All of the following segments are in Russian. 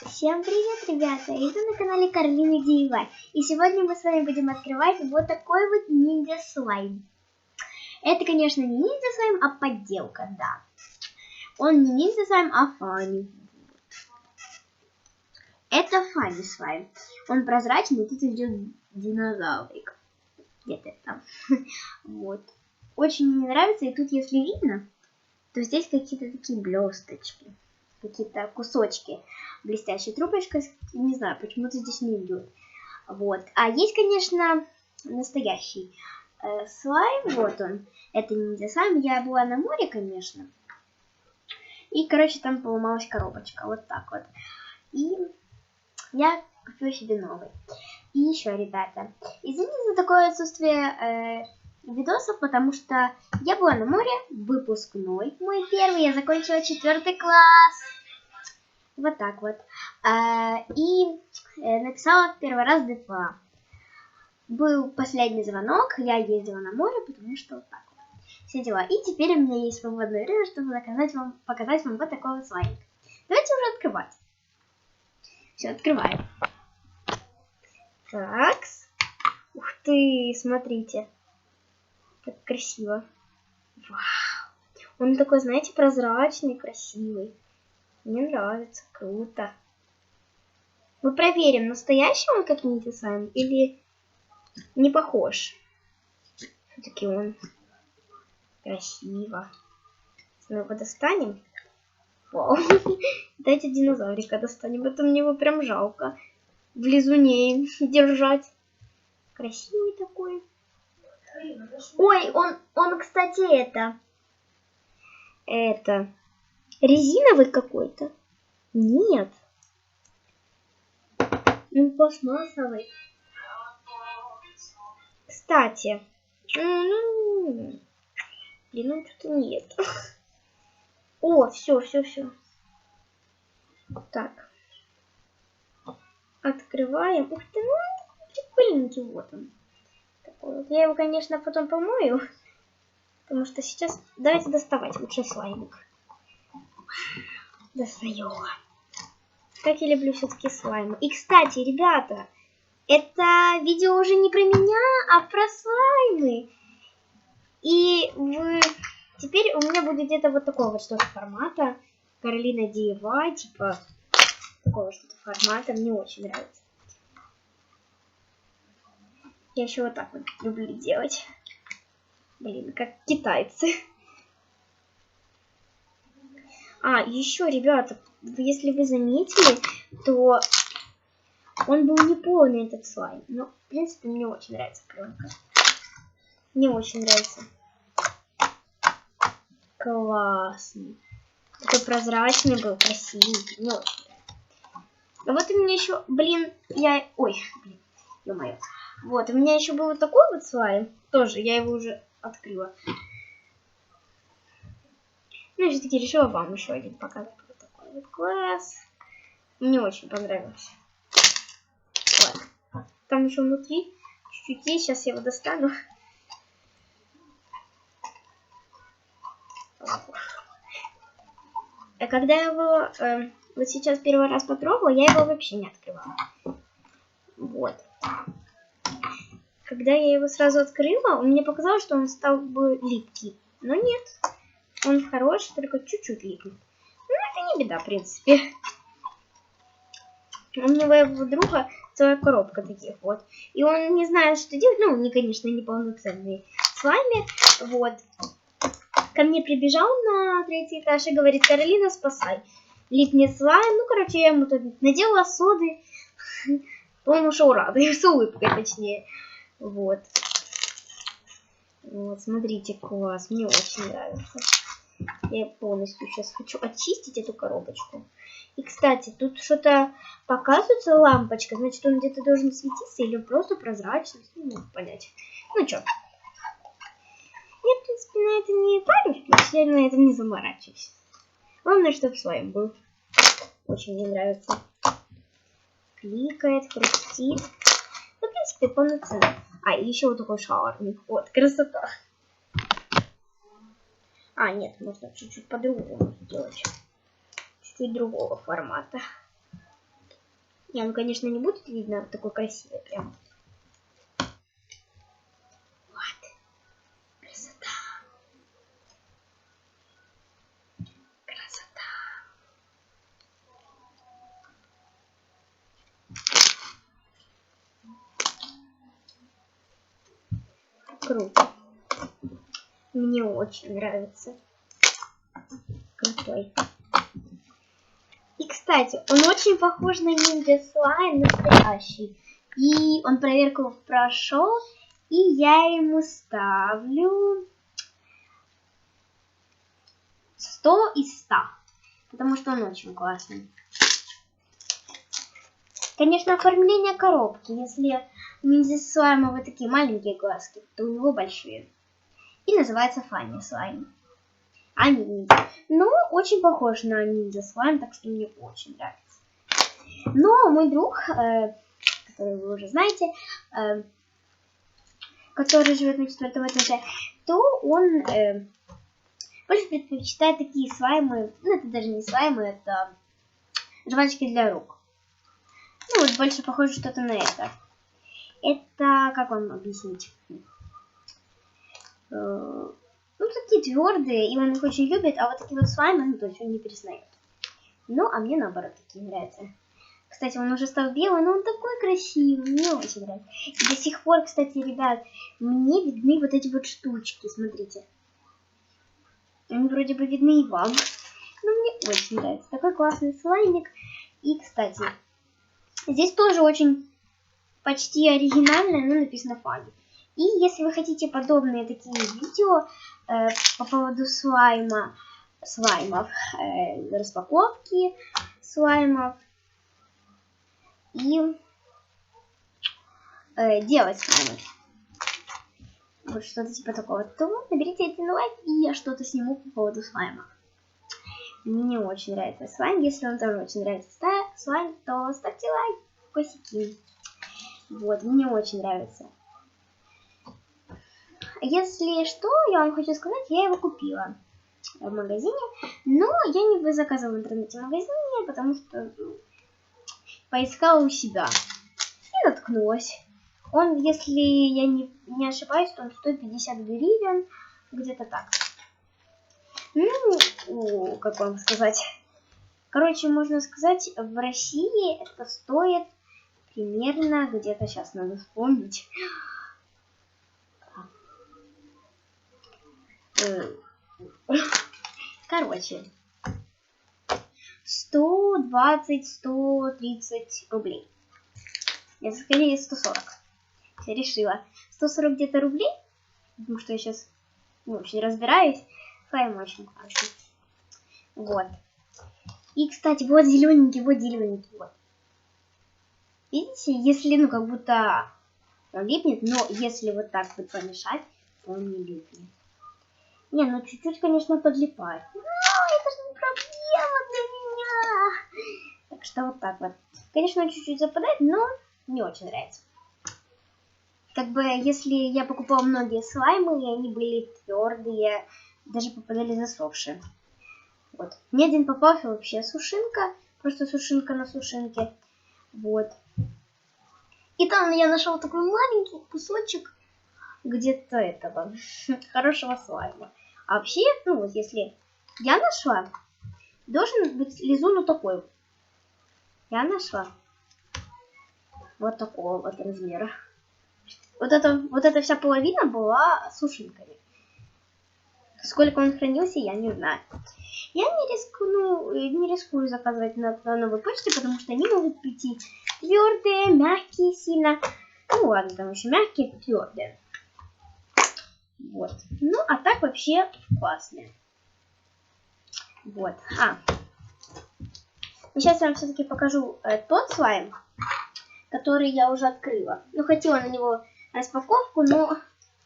Всем привет, ребята! Это на канале Каролины DIY. И сегодня мы с вами будем открывать вот такой вот ниндзя слайм. Это, конечно, не ниндзя слайм, а подделка, да. Он не ниндзя слайм, а фанни. Это фанни слайм. Он прозрачный, тут идет динозаврик. Где-то там. Вот. Очень мне нравится, и тут, если видно, то здесь какие-то такие блесточки. Какие-то кусочки блестящей трубочкой, не знаю, почему-то здесь не идет. Вот. А есть, конечно, настоящий слайм, вот он. Это ниндзя слайм. Я была на море, конечно. И, короче, там поломалась коробочка. Вот так вот. И я купила себе новый. И еще, ребята, извините за такое отсутствие видосов, потому что я была на море, выпускной мой первый, я закончила 4 класс. Вот так вот. И написала в первый раз ДПА. Был последний звонок, я ездила на море, потому что вот так вот. Все дела. И теперь у меня есть свободное время, чтобы показать вам вот такой вот слайм. Давайте уже открывать. Все, открываем. Так. Ух ты, смотрите. Как красиво. Вау. Он такой, знаете, прозрачный, красивый. Мне нравится, круто. Мы проверим, настоящий он как ниндзя слайм или не похож. Все-таки он красиво. Мы его достанем. Вау. Давайте динозаврика достанем. Это мне его прям жалко. В лизуне держать. Красивый такой. Ой, он, кстати, это резиновый какой-то. Нет. Он пластмассовый. Кстати. Блин, ну что-то нет. О, все. Так. Открываем. Ух ты, ну он прикольненький, вот он. Такой вот. Я его, конечно, потом помою. Потому что сейчас... Давайте доставать лучше слаймик. Достаю. Как я люблю все-таки слаймы. И, кстати, ребята, это видео уже не про меня, а про слаймы. И теперь у меня будет где-то вот такого вот что-то формата. Каролина DIY, типа такого что-то формата. Мне очень нравится. Я еще вот так вот люблю делать. Блин, как китайцы. А, еще, ребята, если вы заметили, то он был не полный, этот слайм. Но, в принципе, мне очень нравится пленка. Мне очень нравится. Классный. Такой прозрачный был, красивый. Мне очень нравится. А вот у меня еще, ё-моё. Вот, у меня еще был вот такой вот слайм. Тоже, я его уже открыла. Ну, и все-таки решила вам еще один показать. Вот такой вот класс. Мне очень понравился. Ладно. Там еще внутри чуть-чуть есть. Сейчас я его достану. А когда я его вот сейчас первый раз попробовала, я его вообще не открывала. Вот. Когда я его сразу открыла, мне показалось, что он стал бы липкий. Но нет. Он хороший, только чуть-чуть липкий. Ну, это не беда, в принципе. У моего друга целая коробка таких вот. И он не знает, что делать. Ну, они, конечно, не полноценные слаймы. Вот. Ко мне прибежал на 3-й этаж и говорит: Каролина, спасай. Липнет слайм. Ну, короче, я ему тут наделала соды. Он ушел радый, с улыбкой точнее. Вот. Вот, смотрите, класс. Мне очень нравится. Я полностью сейчас хочу очистить эту коробочку. И, кстати, тут что-то показывается, лампочка. Значит, он где-то должен светиться или просто прозрачный. Не могу понять. Ну, что. Я, в принципе, на это не парюсь. Я на этом не заморачиваюсь. Главное, чтобы слайм был. Очень мне нравится. Кликает, хрустит. Ну, в принципе, полноценно. А, и еще вот такой шарник. Вот, красота. А, нет, можно чуть-чуть по-другому сделать. Чуть-чуть другого формата. Не, ну конечно не будет видно такой красивый прям. Вот. Красота. Красота. Круто. Мне очень нравится. Крутой. И, кстати, он очень похож на Ninja Slime настоящий. И он проверку прошел, и я ему ставлю 100 из 100. Потому что он очень классный. Конечно, оформление коробки. Если у Ninja Slime вот такие маленькие глазки, то у него большие. И называется Funny Slime. А не Ninja. Но очень похож на Ninja Slime, так что мне очень нравится. Но мой друг, который вы уже знаете, который живет на 4-м этаже, то он больше предпочитает такие слаймы. Ну, это даже не слаймы, это жвачки для рук. Ну, вот больше похоже что-то на это. Это, как вам объяснить? Ну, такие твердые, и он их очень любит, а вот такие вот слаймы, ну, то есть он не признает. Ну, а мне наоборот такие нравятся. Кстати, он уже стал белый, но он такой красивый, мне очень нравится. И до сих пор, кстати, ребят, мне видны вот эти вот штучки, смотрите. Они вроде бы видны и вам. Но мне очень нравится. Такой классный слаймик. И, кстати, здесь тоже очень почти оригинально, но написано Funny. И если вы хотите подобные такие видео по поводу слаймов, распаковки слаймов и делать слаймы, вот что-то типа такого, то наберите 1 лайк, и я что-то сниму по поводу слайма. Мне очень нравится слайм. Если вам тоже очень нравится слайм, то ставьте лайк, косяки. Вот, мне очень нравится. Если что, я вам хочу сказать, я его купила в магазине, но я не заказывала в интернете-магазине, потому что поискала у себя и наткнулась. Он, если я не ошибаюсь, то он стоит 50 гривен, где-то так. Ну, как вам сказать? Короче, можно сказать, в России это стоит примерно, где-то сейчас надо вспомнить. Короче, 120-130 рублей. Я скорее 140. Я решила. 140 где-то рублей, потому что я сейчас очень разбираюсь. Слайм очень классный. Вот. И, кстати, вот зелененький, вот. Видите, если, ну, как будто он липнет, но если вот так вот помешать, то он не липнет. Не, ну чуть-чуть, конечно, подлипает. Но это же не проблема для меня. Так что вот так вот. Конечно, он чуть-чуть западает, но мне очень нравится. Как бы, если я покупала многие слаймы, и они были твердые, даже попадали засохшие. Вот. Мне один попался вообще сушинка, просто сушинка на сушинке. Вот. И там я нашел такой маленький кусочек где-то этого хорошего слайма. А вообще, ну вот если я нашла, должен быть лизун вот такой. Я нашла вот такого вот размера. Вот эта вся половина была сушинками. Сколько он хранился, я не знаю. Я не рискую заказывать на новой почте, потому что они могут прийти твердые, мягкие сильно. Ну ладно, там еще мягкие, твердые. Вот. Ну, а так вообще классные. Вот. Сейчас я вам все-таки покажу тот слайм, который я уже открыла. Ну, хотела на него распаковку, но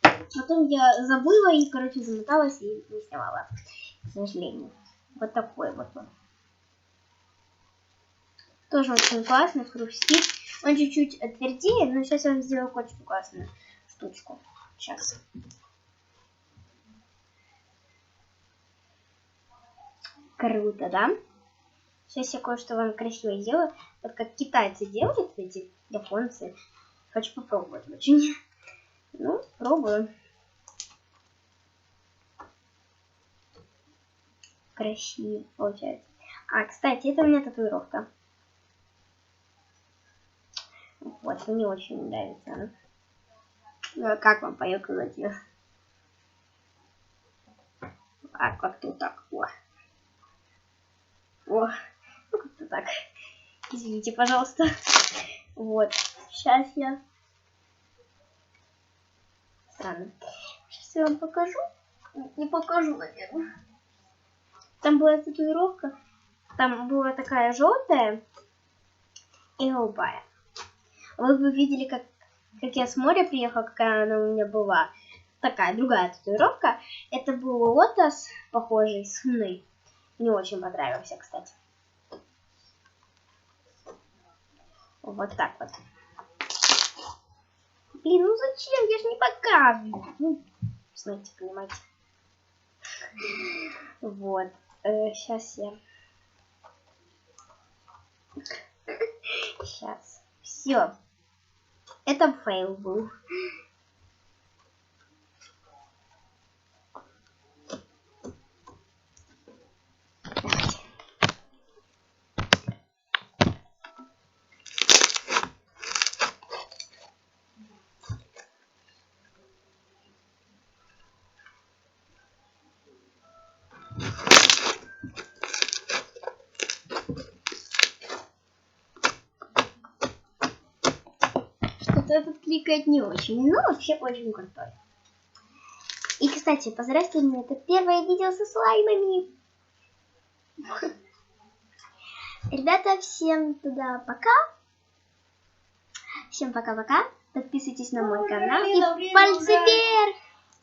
потом я забыла и, короче, замоталась и не снимала, к сожалению. Вот такой вот он. Тоже очень классный, хрустит. Он чуть-чуть твердее, но сейчас я вам сделаю очень классную штучку. Сейчас. Круто, да? Сейчас я кое-что вам красиво сделаю. Вот как китайцы делают, эти японцы. Хочу попробовать очень. Ну, пробую. Красиво получается. А, кстати, это у меня татуировка. Вот, мне очень нравится она. Ну, а как вам показать ее? А, как-то так. О. О. Ну, как-то так. Извините, пожалуйста. Вот. Сейчас я... Странно. Сейчас я вам покажу. Не покажу, наверное. Там была татуировка. Там была такая желтая и голубая. Вы бы видели, как я с моря приехала, какая она у меня была. Такая другая татуировка. Это был лотос, похожий с луной. Мне очень понравился, кстати. Вот так вот. Блин, ну зачем? Я же не показываю. Ну, знаете, понимаете. Вот. Сейчас я... Сейчас. Все. Это фейл был. Что-то этот кликает не очень, но вообще очень крутой. И, кстати, поздравьте меня, это первое видео со слаймами. Ребята, всем туда пока. Всем пока-пока. Подписывайтесь на мой канал и пальцы вверх.